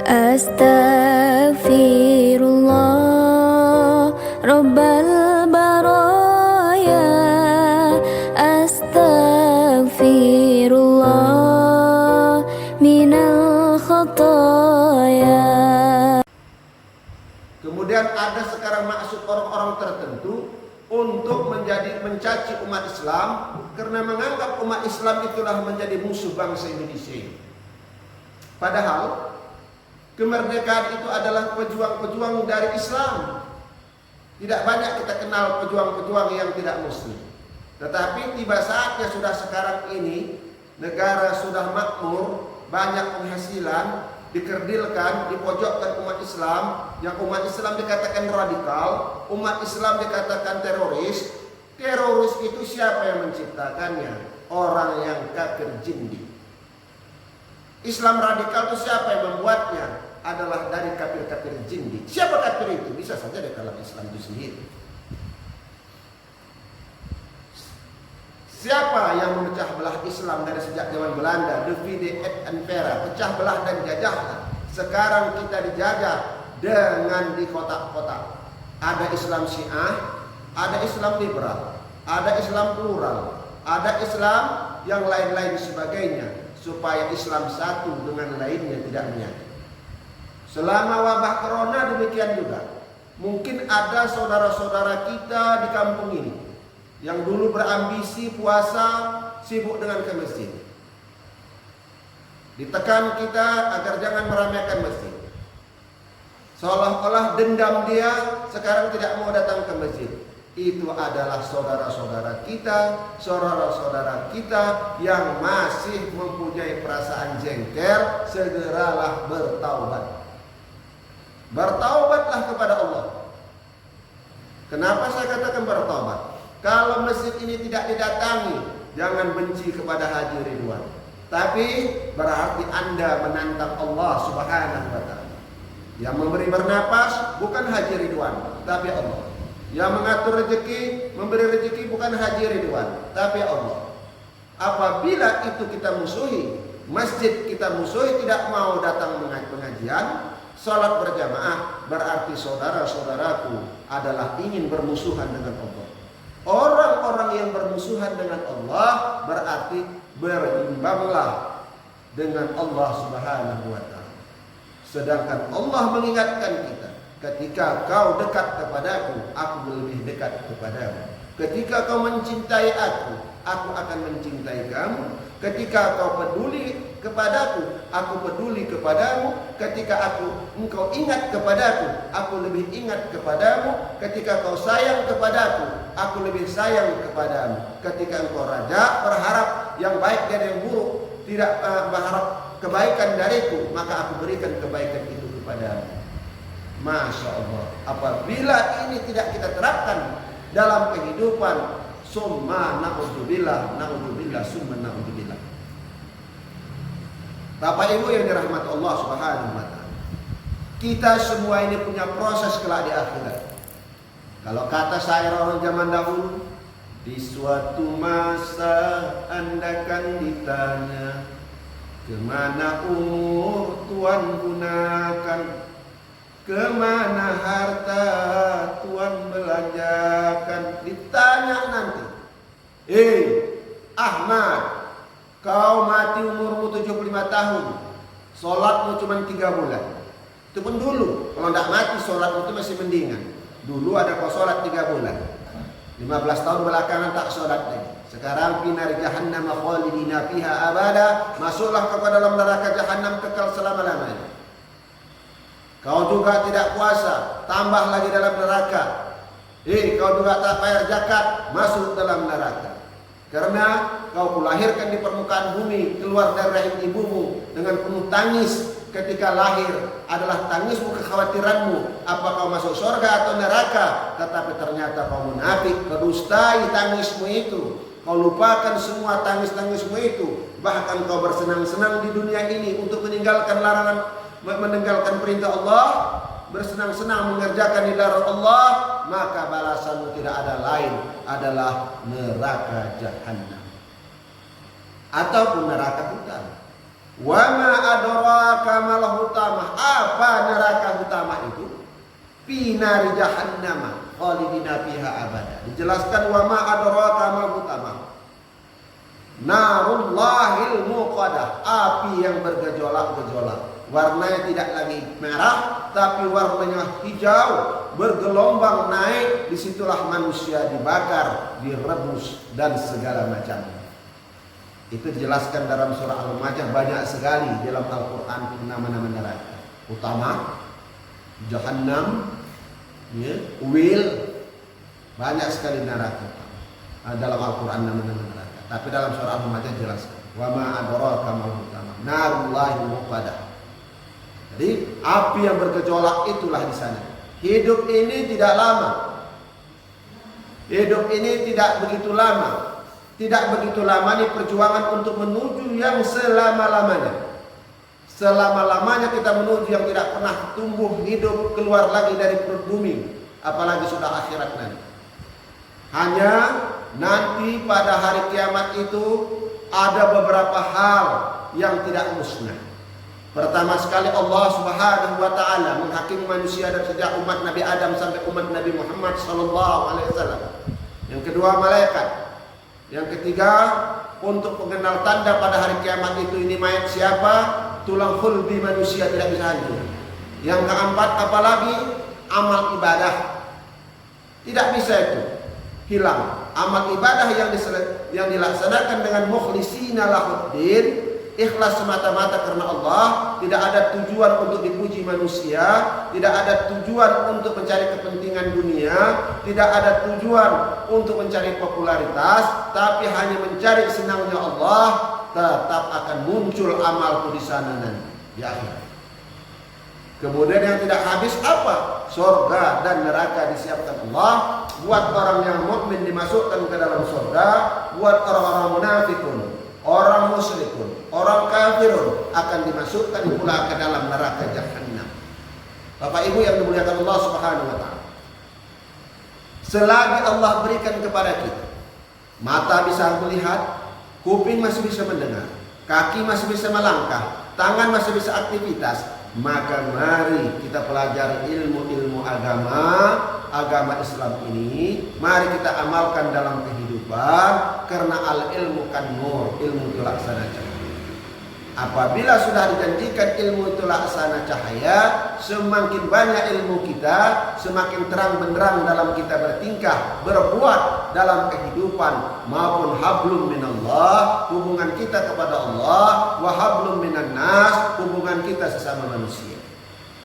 Astaghfirullah Rabbal baraya, Astaghfirullah minal khataya. Kemudian ada sekarang maksud orang-orang tertentu untuk mencaci umat Islam karena menganggap umat Islam itulah menjadi musuh bangsa Indonesia. Padahal kemerdekaan itu adalah pejuang-pejuang dari Islam. Tidak banyak kita kenal pejuang-pejuang yang tidak muslim. Tetapi tiba saatnya sudah sekarang ini negara sudah makmur, banyak penghasilan, dikerdilkan, dipojokkan umat Islam, yang umat Islam dikatakan radikal, umat Islam dikatakan teroris. Teroris itu siapa yang menciptakannya? Orang yang kafir jindi. Islam radikal itu siapa yang membuatnya? Adalah dari kafir-kafir jindi. Siapa kafir itu? Bisa saja dari dalam Islam itu sendiri. Siapa yang memecah belah Islam dari sejak zaman Belanda? Divide et impera, pecah belah dan jajahlah. Sekarang kita dijajah dengan di kotak-kotak. Ada Islam Syiah, ada Islam liberal, ada Islam plural, ada Islam yang lain-lain sebagainya, supaya Islam satu dengan lainnya tidak menyatu. Selama wabah corona demikian juga. Mungkin ada saudara-saudara kita di kampung ini yang dulu berambisi puasa sibuk dengan ke masjid. Ditekan kita agar jangan meramaikan masjid. Seolah-olah dendam dia sekarang tidak mau datang ke masjid. Itu adalah saudara-saudara kita yang masih mempunyai perasaan jengkel. Segeralah bertaubat. Bertaubatlah kepada Allah. Kenapa saya katakan bertaubat? Kalau masjid ini tidak didatangi, jangan benci kepada Haji Ridwan. Tapi berarti Anda menantang Allah Subhanahu wa ta'ala. Yang memberi bernapas bukan Haji Ridwan, tapi Allah. Yang mengatur rezeki, memberi rezeki bukan Haji Ridwan, tapi Allah. Apabila itu kita musuhi, masjid kita musuhi, tidak mau datang pengajian, salat berjamaah, berarti saudara-saudaraku adalah ingin bermusuhan dengan Allah. Orang-orang yang bermusuhan dengan Allah berarti berimbanglah dengan Allah Subhanahu wa ta'ala. Sedangkan Allah mengingatkan kita, ketika kau dekat kepadaku, aku lebih dekat kepadamu. Ketika kau mencintai aku akan mencintai kamu. Ketika kau peduli kepadaku, aku peduli kepadamu. Ketika engkau ingat kepadaku, aku lebih ingat kepadamu. Ketika kau sayang kepadaku, aku lebih sayang kepadamu. Ketika engkau raja berharap yang baik dan yang buruk, tidak berharap kebaikan dariku, maka aku berikan kebaikan itu kepadamu. Masya Allah. Apabila ini tidak kita terapkan dalam kehidupan, summa na'udzubillah, summa na'udzubillah. Bapak Ibu yang dirahmati Allah Subhanahu wa ta'ala, kita semua ini punya proses kelak di akhirat. Kalau kata syair orang zaman dahulu, di suatu masa Anda kan ditanya, kemana umur Tuhan gunakan, kemana harta Tuhan belanjakan. Ditanya nanti, Ahmad, kau mati umurmu 75 tahun, sholatmu cuma 3 bulan. Itu pun dulu, kalau tidak mati sholatmu itu masih mendingan. Dulu ada kau sholat 3 bulan, 15 tahun belakangan tak sholat lagi. Sekarang finar jahannam khalidina fiha abada, masuklah kau ke dalam neraka jahannam kekal selama-lamanya. Kau juga tidak puasa, tambah lagi dalam neraka. Kau juga tak bayar zakat, masuk dalam neraka. Karena kau kulahirkan di permukaan bumi, keluar dari rahim ibumu dengan penuh tangis. Ketika lahir adalah tangismu, kekhawatiranmu, apa kau masuk surga atau neraka. Tetapi ternyata kau munafik, kedustai tangismu itu. Kau lupakan semua tangis-tangismu itu. Bahkan kau bersenang-senang di dunia ini untuk meninggalkan perintah Allah, bersenang-senang mengerjakan dilarang Allah, maka balasanmu tidak ada lain adalah neraka jahannam ataupun neraka utama. Wa ma adraka mal hutamah. Apa neraka hutamah itu? Fi nari jahannam khalidina fiha abada. Dijelaskan wa ma adraka mal hutamah. Narullahil muqadah, api yang bergejolak-gejolak. Warnanya tidak lagi merah, tapi warnanya hijau, bergelombang naik. Disitulah manusia dibakar, direbus, dan segala macam. Itu dijelaskan dalam surah Al-Majah, banyak sekali dalam Al-Quran nama-nama neraka. Utama, Jahannam, ya, Wil, banyak sekali neraka dalam Al-Quran nama-nama neraka. Tapi dalam surah Al-Majah jelaskan, wa ma adraka ma hutamah, narullahil muqadah. Jadi api yang bergejolak itulah di sana. Hidup ini tidak lama. Hidup ini tidak begitu lama. Tidak begitu lama ini perjuangan untuk menuju yang selama-lamanya. Selama-lamanya kita menuju yang tidak pernah tumbuh hidup keluar lagi dari perut bumi, apalagi sudah akhirat nanti. Hanya nanti pada hari kiamat itu ada beberapa hal yang tidak musnah. Pertama sekali Allah Subhanahu wa taala menghakimi manusia dari sejak umat Nabi Adam sampai umat Nabi Muhammad sallallahu alaihi wasallam. Yang kedua malaikat. Yang ketiga untuk pengenal tanda pada hari kiamat itu ini mayat siapa, tulang hulbi manusia tidak bisa hancur. Yang keempat apalagi amal ibadah. Tidak bisa itu hilang. Amal ibadah yang dilaksanakan dengan mukhlisina lahuddin, ikhlas semata-mata karena Allah, tidak ada tujuan untuk dipuji manusia, tidak ada tujuan untuk mencari kepentingan dunia, tidak ada tujuan untuk mencari popularitas, tapi hanya mencari senangnya Allah, tetap akan muncul amalku di sana nanti di akhirat. Kemudian yang tidak habis apa? Surga dan neraka disiapkan Allah buat orang yang mukmin dimasukkan ke dalam surga, buat orang-orang munafikun, orang musyrikun, orang kafirun akan dimasukkan pula ke dalam neraka jahannam. Bapak Ibu yang dimuliakan Allah Subhanahu wa taala. Selagi Allah berikan kepada kita mata bisa melihat, kuping masih bisa mendengar, kaki masih bisa melangkah, tangan masih bisa aktivitas, maka mari kita pelajari ilmu-ilmu agama Islam ini. Mari kita amalkan dalam kehidupan, karena al-ilmu kan nur, ilmu itu laksana cahaya. Apabila sudah dijanjikan ilmu itu laksana cahaya, semakin banyak ilmu kita, semakin terang benderang dalam kita bertingkah, berbuat dalam kehidupan maupun hablum minallah, hubungan kita kepada Allah, wa hablum minan nas, hubungan kita sesama manusia.